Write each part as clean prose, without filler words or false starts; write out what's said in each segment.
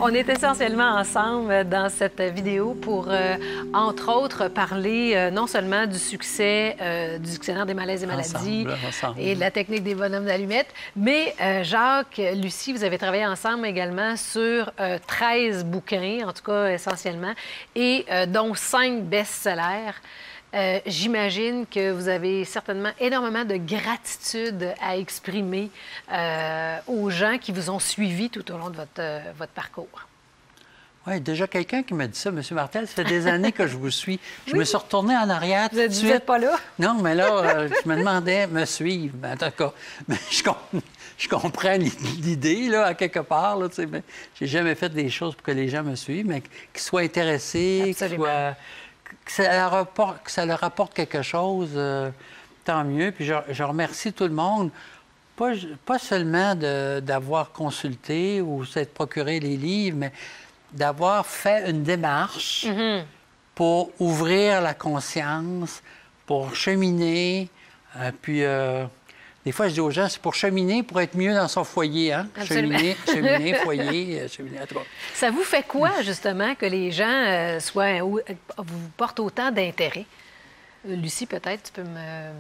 On est essentiellement ensemble dans cette vidéo pour, entre autres, parler non seulement du succès du Dictionnaire des malaises et maladies et de la technique des bonhommes d'allumettes, mais Jacques, Lucie, vous avez travaillé ensemble également sur 13 bouquins, en tout cas essentiellement, et dont 5 best-sellers. J'imagine que vous avez certainement énormément de gratitude à exprimer aux gens qui vous ont suivi tout au long de votre parcours. Oui, déjà quelqu'un qui m'a dit ça, M. Martel, ça fait des années que je vous suis. Je me suis retourné en arrière. Vous n'êtes pas là? Non, mais là, je me demandais me suivre. En tout cas, mais je comprends l'idée, là, à quelque part. Là, mais j'ai jamais fait des choses pour que les gens me suivent, mais qu'ils soient intéressés, que ça leur apporte quelque chose, tant mieux. Puis je remercie tout le monde, pas seulement d'avoir consulté ou s'être procuré les livres, mais d'avoir fait une démarche pour ouvrir la conscience, pour cheminer. Puis des fois, je dis aux gens, c'est pour cheminer, pour être mieux dans son foyer. Hein? Cheminer, foyer, cheminer à toi. Ça vous fait quoi, justement, que les gens vous portent autant d'intérêt? Lucie, peut-être, tu peux me...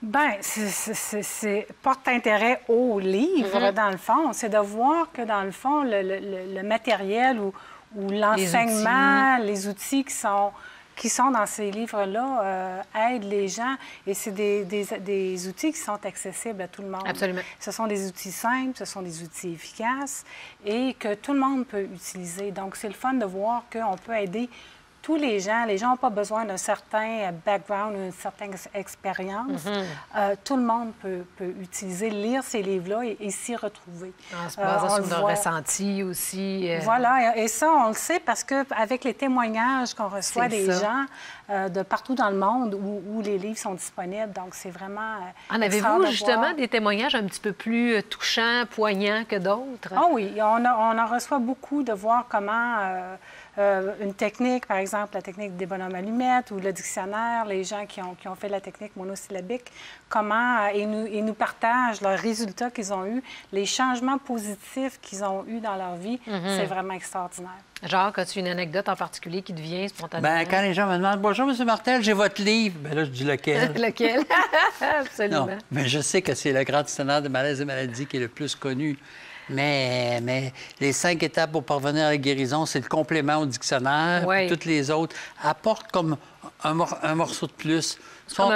Bien, c'est porte intérêt au livre, dans le fond. C'est de voir que, dans le fond, le matériel ou l'enseignement, les outils qui sont dans ces livres-là aident les gens. Et c'est des outils qui sont accessibles à tout le monde. Absolument. Ce sont des outils simples, ce sont des outils efficaces et que tout le monde peut utiliser. Donc, c'est le fun de voir qu'on peut aider tous les gens. Les gens n'ont pas besoin d'un certain background, une certaine expérience. Tout le monde peut utiliser, lire ces livres-là et s'y retrouver. En se basant sur nos ressentis aussi. Voilà, et ça, on le sait parce qu'avec les témoignages qu'on reçoit des gens de partout dans le monde où les livres sont disponibles, donc c'est vraiment En avez-vous justement des témoignages un petit peu plus touchants, poignants que d'autres? Ah oui, on en reçoit beaucoup de voir comment... une technique, par exemple, la technique des bonhommes allumettes ou le dictionnaire, les gens qui ont fait la technique monosyllabique, comment ils nous partagent leurs résultats qu'ils ont eus, les changements positifs qu'ils ont eus dans leur vie. C'est vraiment extraordinaire. Jacques, as-tu une anecdote en particulier qui te vient spontanément? Bien, quand les gens me demandent « Bonjour, M. Martel, j'ai votre livre », bien là, je dis lequel. Lequel? Absolument. Non, mais je sais que c'est le Grand Dictionnaire des malaises et maladies qui est le plus connu. Mais les 5 étapes pour parvenir à la guérison, c'est le complément au dictionnaire. Oui. Toutes les autres apportent comme un morceau de plus. Sont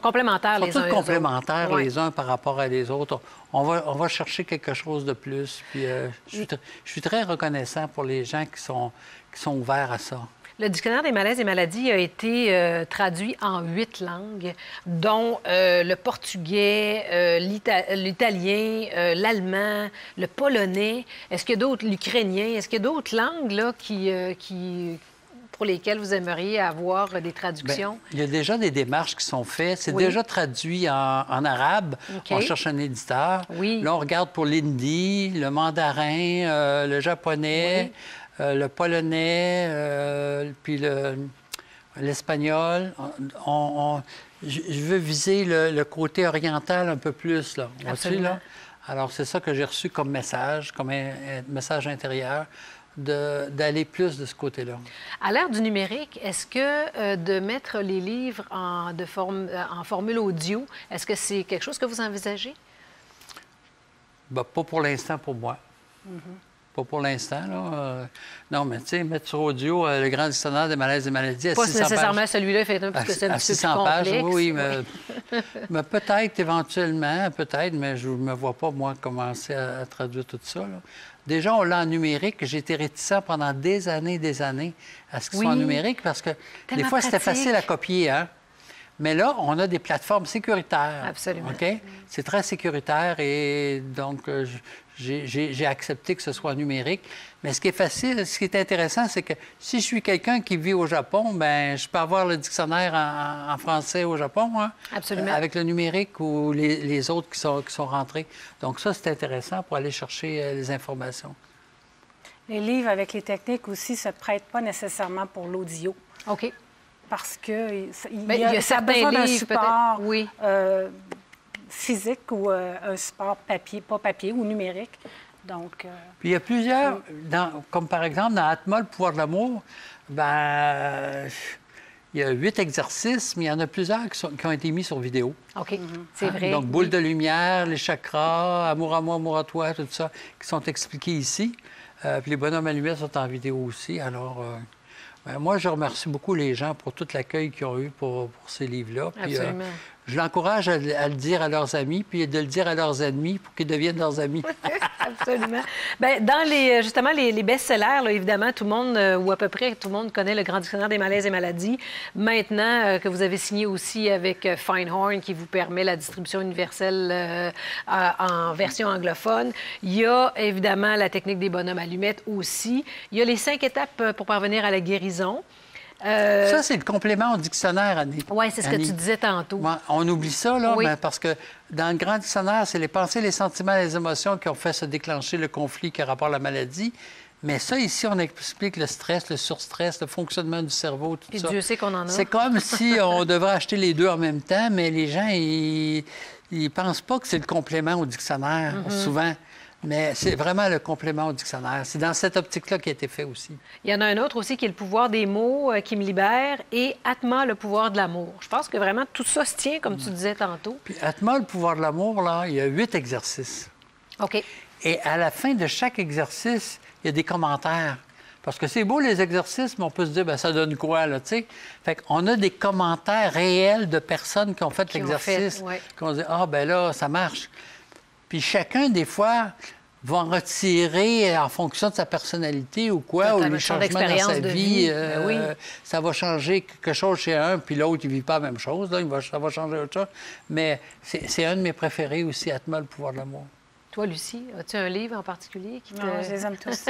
complémentaires les uns. Sont tous complémentaires autres. les uns par rapport à les autres. On va chercher quelque chose de plus. Puis je suis très reconnaissant pour les gens qui sont ouverts à ça. Le Dictionnaire des malaises et maladies a été traduit en 8 langues, dont le portugais, l'italien, l'allemand, le polonais. Est-ce qu'il y a d'autres, l'ukrainien? Est-ce qu'il y a d'autres langues là, pour lesquelles vous aimeriez avoir des traductions? Bien, il y a déjà des démarches qui sont faites. C'est déjà traduit en arabe. On cherche un éditeur. Oui. Là, on regarde pour l'hindi, le mandarin, le japonais. Le polonais, puis l'espagnol. Je veux viser le côté oriental un peu plus, là. Absolument. Là? Alors, c'est ça que j'ai reçu comme message intérieur, d'aller plus de ce côté-là. À l'ère du numérique, est-ce que de mettre les livres en formule audio, est-ce que c'est quelque chose que vous envisagez? Bien, pas pour l'instant pour moi. Pas pour l'instant, là. Non, mais tu sais, mettre sur audio le Grand Dictionnaire des malaises et maladies à 600 pages. Pas nécessairement celui-là, effectivement, parce que c'est un petit peu plus complexe. Pages, oui, mais peut-être, éventuellement, mais je ne me vois pas, moi, commencer à traduire tout ça, là. Déjà, on l'a en numérique. J'ai été réticent pendant des années à ce qu'il soit en numérique, parce que des fois, c'était facile à copier, hein? Mais là, on a des plateformes sécuritaires. Absolument. OK? C'est très sécuritaire et donc j'ai accepté que ce soit numérique. Mais ce qui est facile, ce qui est intéressant, c'est que si je suis quelqu'un qui vit au Japon, bien, je peux avoir le dictionnaire en français au Japon, hein? Absolument. Avec le numérique ou les autres qui sont rentrés. Donc ça, c'est intéressant pour aller chercher les informations. Les livres avec les techniques aussi ne se prêtent pas nécessairement pour l'audio. OK. Parce que il y a certains besoin d'un livres, support oui. physique ou un support papier, pas papier ou numérique, Donc, Puis il y a plusieurs, comme par exemple dans Atma, le pouvoir de l'amour, ben, il y a 8 exercices, mais il y en a plusieurs qui ont été mis sur vidéo. OK, c'est vrai. Donc, boule de lumière, les chakras, amour à moi, amour à toi, tout ça, qui sont expliqués ici. Puis les bonhommes allumés sont en vidéo aussi. Alors, ben, moi, je remercie beaucoup les gens pour tout l'accueil qu'ils ont eu pour ces livres-là. Puis, absolument. je l'encourage à le dire à leurs amis, puis de le dire à leurs ennemis pour qu'ils deviennent leurs amis. Absolument. Bien, dans justement les best-sellers, là, évidemment, tout le monde, ou à peu près tout le monde connaît le Grand Dictionnaire des malaises et maladies. Maintenant que vous avez signé aussi avec Feinhorn, qui vous permet la distribution universelle en version anglophone, il y a évidemment la technique des bonhommes allumettes aussi. Il y a les 5 étapes pour parvenir à la guérison. Ça, c'est le complément au dictionnaire, Annie. Oui, c'est ce que tu disais tantôt. Ouais, on oublie ça, là, oui. ben, parce que dans le grand dictionnaire, c'est les pensées, les sentiments, les émotions qui ont fait se déclencher le conflit qui a rapport à la maladie. Mais ça, ici, on explique le stress, le surstress, le fonctionnement du cerveau, tout ça. Et Dieu sait qu'on en a. C'est comme si on devrait acheter les deux en même temps, mais les gens, ils pensent pas que c'est le complément au dictionnaire, souvent. Mais c'est vraiment le complément au dictionnaire. C'est dans cette optique-là qui a été fait aussi. Il y en a un autre aussi qui est le pouvoir des mots qui me libère et Atma, le pouvoir de l'amour. Je pense que vraiment tout ça se tient, comme tu disais tantôt. Puis Atma, le pouvoir de l'amour, là, il y a 8 exercices. OK. Et à la fin de chaque exercice, il y a des commentaires. Parce que c'est beau, les exercices, mais on peut se dire, bien, ça donne quoi, là, tu sais? Fait qu'on a des commentaires réels de personnes qui ont fait l'exercice. Ouais. Qu'on dit, ah, ben là, ça marche. Puis chacun, des fois, va en retirer en fonction de sa personnalité ou quoi, totalement, ou les changements dans sa vie. Ben oui. Ça va changer quelque chose chez un, puis l'autre, il ne vit pas la même chose. Là, ça va changer autre chose. Mais c'est un de mes préférés aussi, Atma, le pouvoir de l'amour. Toi, Lucie, as-tu un livre en particulier qui te... Non, je les aime tous.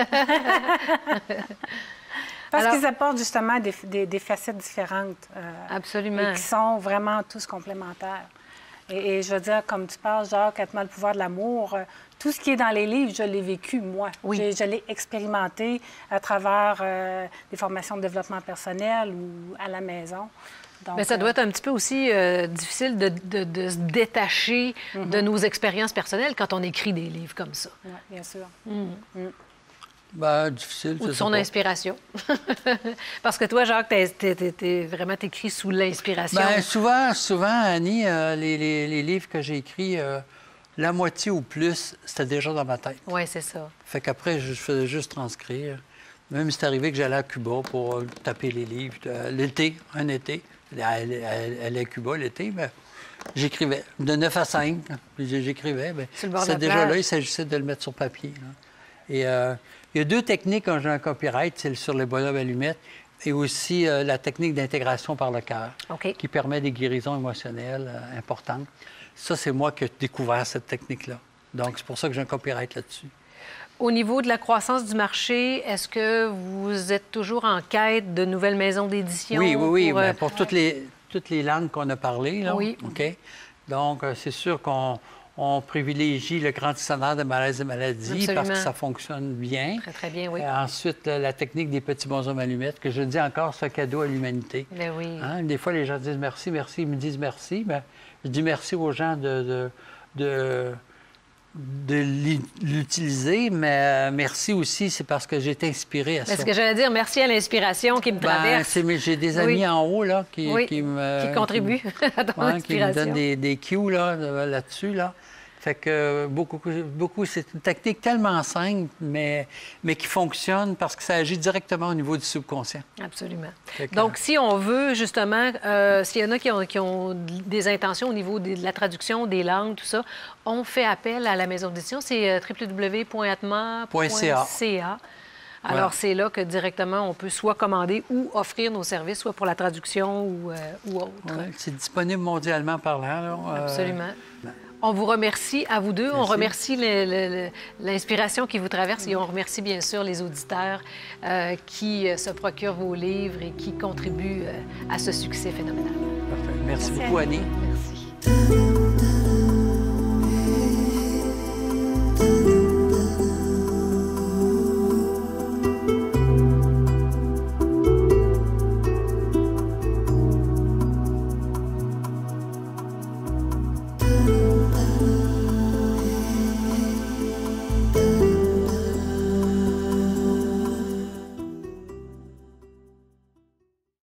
Parce qu'ils apportent justement des facettes différentes. Absolument. Et qui sont vraiment tous complémentaires. Et je veux dire, comme tu parles, Jacques, Atma, le pouvoir de l'amour, tout ce qui est dans les livres, je l'ai vécu, moi. Oui. Je l'ai expérimenté à travers des formations de développement personnel ou à la maison. Donc, mais ça doit être un petit peu aussi difficile de se détacher de nos expériences personnelles quand on écrit des livres comme ça. Oui, bien sûr. Ben, difficile. Ou de son inspiration. Parce que toi, Jacques, vraiment t'écris sous l'inspiration. Bien, souvent, Annie, les livres que j'ai écrits, la moitié ou plus, c'était déjà dans ma tête. Oui, c'est ça. Fait qu'après, je faisais juste transcrire. Même c'est arrivé que j'allais à Cuba pour taper les livres. L'été, un été, aller à Cuba l'été, mais j'écrivais de 9 à 5. Puis j'écrivais. C'est déjà là, il s'agissait de le mettre sur papier. Là. Et il y a 2 techniques quand j'ai un copyright, c'est sur les bonhommes allumettes et aussi la technique d'intégration par le cœur, qui permet des guérisons émotionnelles importantes. Ça, c'est moi qui ai découvert cette technique-là. Donc, c'est pour ça que j'ai un copyright là-dessus. Au niveau de la croissance du marché, est-ce que vous êtes toujours en quête de nouvelles maisons d'édition? Oui. Pour toutes les langues qu'on a parlées, là. Oui. OK? Donc, c'est sûr qu'on privilégie le Grand Dictionnaire des malaises et maladies. Absolument. Parce que ça fonctionne bien. Très, très bien, oui. Ensuite, la technique des petits bonshommes allumettes, que je dis encore, c'est un cadeau à l'humanité. Bien oui. Hein? Des fois, les gens disent merci, ils me disent merci. Bien, je dis merci aux gens de l'utiliser, mais merci aussi, c'est parce que j'ai été inspiré à ça. C'est ce que j'allais dire, merci à l'inspiration qui me traverse. J'ai des amis en haut là, qui contribuent à ton inspiration. Qui me donnent des cues là-dessus. Là. Fait que beaucoup, c'est une technique tellement simple, mais qui fonctionne parce que ça agit directement au niveau du subconscient. Absolument. Donc, si on veut, justement, s'il y en a qui ont des intentions au niveau de la traduction, des langues, tout ça, on fait appel à la maison d'édition. C'est www.atma.ca. Alors, c'est là que directement, on peut soit commander ou offrir nos services, soit pour la traduction ou autre. Ouais, c'est disponible mondialement parlant. Là. Absolument. On vous remercie, à vous deux. Merci. On remercie l'inspiration qui vous traverse et on remercie bien sûr les auditeurs qui se procurent vos livres et qui contribuent à ce succès phénoménal. Parfait. Merci beaucoup, Annie. Merci.